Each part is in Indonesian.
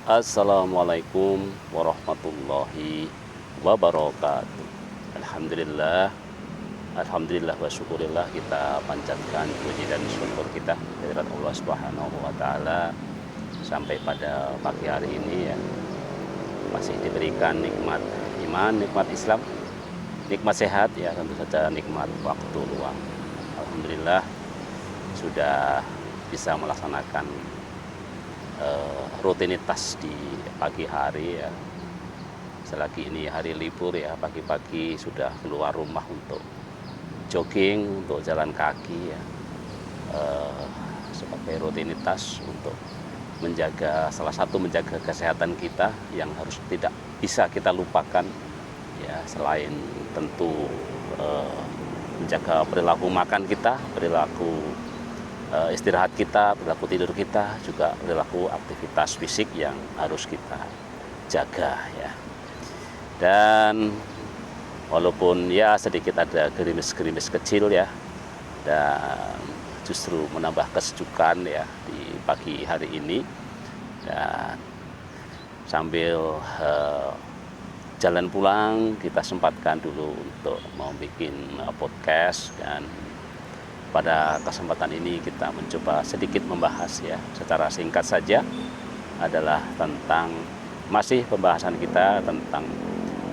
Assalamualaikum warahmatullahi wabarakatuh. Alhamdulillah, Alhamdulillah wa syukurillah, kita panjatkan puji dan syukur kita kehadirat Allah Subhanahu wa taala sampai pada pagi hari ini ya, masih diberikan nikmat iman, nikmat Islam, nikmat sehat ya, tentu saja nikmat waktu luang. Alhamdulillah sudah bisa melaksanakan rutinitas di pagi hari ya. Selagi ini hari libur ya, pagi-pagi sudah keluar rumah untuk jogging, untuk jalan kaki ya, sebagai rutinitas untuk menjaga, salah satu menjaga kesehatan kita yang harus tidak bisa kita lupakan ya, selain tentu menjaga perilaku makan kita, perilaku istirahat kita, perilaku tidur kita, juga perilaku aktivitas fisik yang harus kita jaga ya. Dan walaupun ya sedikit ada gerimis-gerimis kecil ya, dan justru menambah kesejukan ya di pagi hari ini. Dan sambil jalan pulang kita sempatkan dulu untuk membuat podcast, dan pada kesempatan ini kita mencoba sedikit membahas ya, secara singkat saja, adalah tentang masih pembahasan kita tentang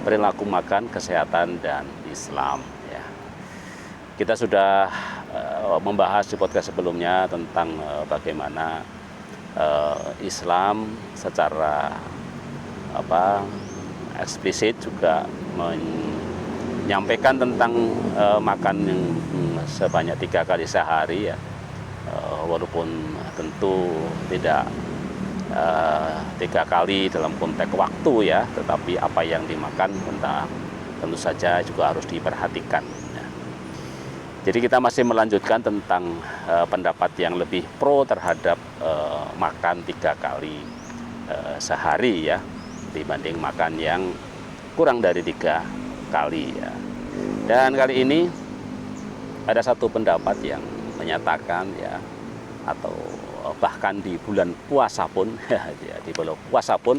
perilaku makan, kesehatan, dan Islam ya. Kita sudah membahas di podcast sebelumnya tentang bagaimana Islam secara eksplisit juga menyampaikan tentang makan yang sebanyak 3 kali sehari ya, walaupun tentu tidak 3 kali dalam konteks waktu ya, tetapi apa yang dimakan tentu saja juga harus diperhatikan ya. Jadi kita masih melanjutkan tentang pendapat yang lebih pro terhadap makan 3 kali sehari ya, dibanding makan yang kurang dari 3 kali ya. Dan kali ini ada satu pendapat yang menyatakan ya, atau bahkan di bulan puasa pun ya, di bulan puasa pun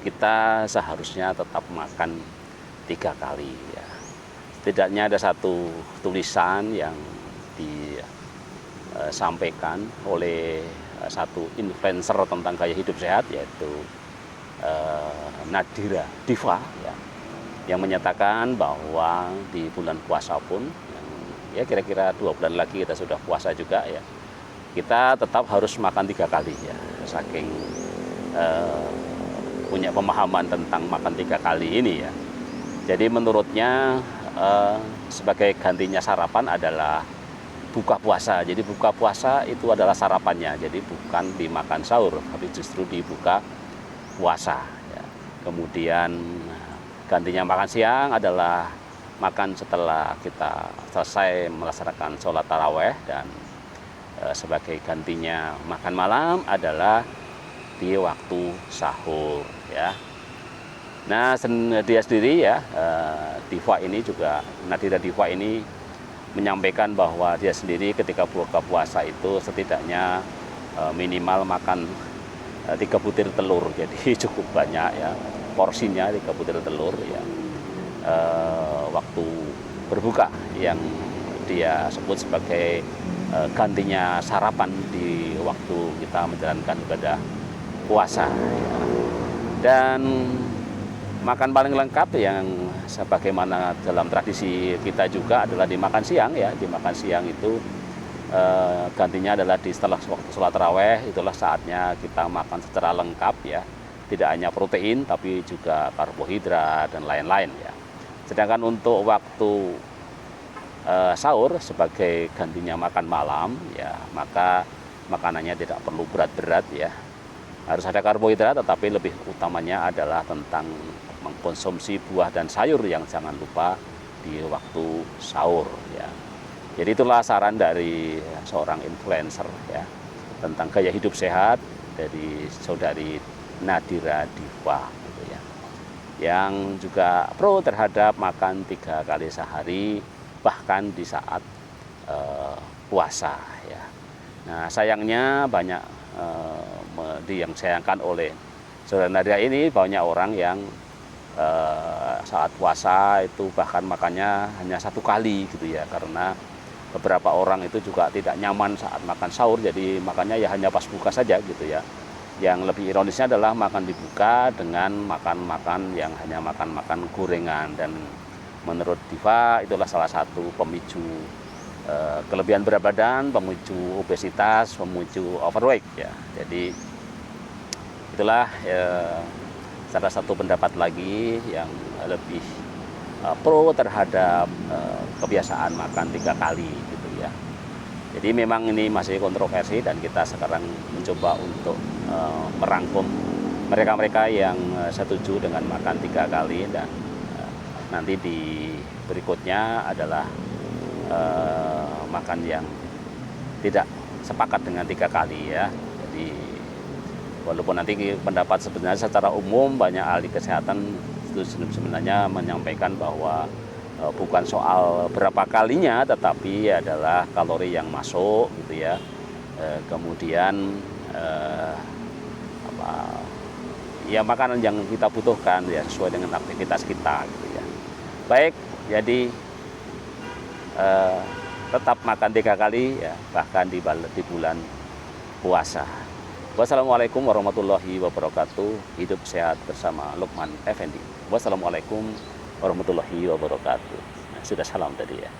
kita seharusnya tetap makan 3 kali ya. Setidaknya ada satu tulisan yang disampaikan oleh satu influencer tentang gaya hidup sehat, yaitu Nadira Diva ya, yang menyatakan bahwa di bulan puasa pun ya, kira-kira 2 bulan lagi kita sudah puasa juga ya, kita tetap harus makan 3 kali ya. Saking punya pemahaman tentang makan 3 kali ini ya. Jadi menurutnya sebagai gantinya sarapan adalah buka puasa. Jadi buka puasa itu adalah sarapannya, jadi bukan dimakan sahur, tapi justru dibuka puasa ya. Kemudian gantinya makan siang adalah makan setelah kita selesai melaksanakan sholat taraweh, dan sebagai gantinya makan malam adalah di waktu sahur ya. Nah, dia sendiri ya, Nadira Diva ini menyampaikan bahwa dia sendiri ketika buka puasa itu setidaknya minimal makan 3 butir telur, jadi cukup banyak ya porsinya, 3 butir telur ya, waktu berbuka, yang dia sebut sebagai gantinya sarapan di waktu kita menjalankan ibadah puasa ya. Dan makan paling lengkap yang sebagaimana dalam tradisi kita juga adalah dimakan siang ya. Dimakan siang itu gantinya adalah setelah waktu sholat taraweh, itulah saatnya kita makan secara lengkap ya, tidak hanya protein tapi juga karbohidrat dan lain-lain ya. Sedangkan untuk waktu sahur sebagai gantinya makan malam ya, maka makanannya tidak perlu berat-berat ya, harus ada karbohidrat, tetapi lebih utamanya adalah tentang mengkonsumsi buah dan sayur yang jangan lupa di waktu sahur ya. Jadi itulah saran dari seorang influencer ya, tentang gaya hidup sehat dari saudari Nadira Diva gitu ya, yang juga pro terhadap makan 3 kali sehari bahkan di saat puasa ya. Nah, sayangnya banyak disayangkan oleh saudara Nadia ini, banyak orang yang saat puasa itu bahkan makannya hanya 1 kali gitu ya, karena beberapa orang itu juga tidak nyaman saat makan sahur, jadi makannya ya hanya pas buka saja gitu ya. Yang lebih ironisnya adalah makan dibuka dengan makan yang hanya makan gorengan, dan menurut Diva itulah salah satu pemicu kelebihan berat badan, pemicu obesitas, pemicu overweight ya. Jadi itulah salah satu pendapat lagi yang lebih pro terhadap kebiasaan makan 3 kali gitu ya. Jadi memang ini masih kontroversi, dan kita sekarang mencoba untuk merangkum mereka-mereka yang setuju dengan makan 3 kali, dan nanti di berikutnya adalah makan yang tidak sepakat dengan 3 kali ya. Jadi walaupun nanti pendapat sebenarnya secara umum banyak ahli kesehatan itu sebenarnya menyampaikan bahwa bukan soal berapa kalinya, tetapi adalah kalori yang masuk gitu ya. Kemudian ya makanan yang kita butuhkan ya sesuai dengan aktivitas kita gitu ya. Baik, jadi tetap makan 3 kali ya, bahkan di bulan puasa. Wassalamualaikum warahmatullahi wabarakatuh. Hidup sehat bersama Lukman Effendi. Wassalamualaikum warahmatullahi wabarakatuh. Nah, sudah salam tadi ya.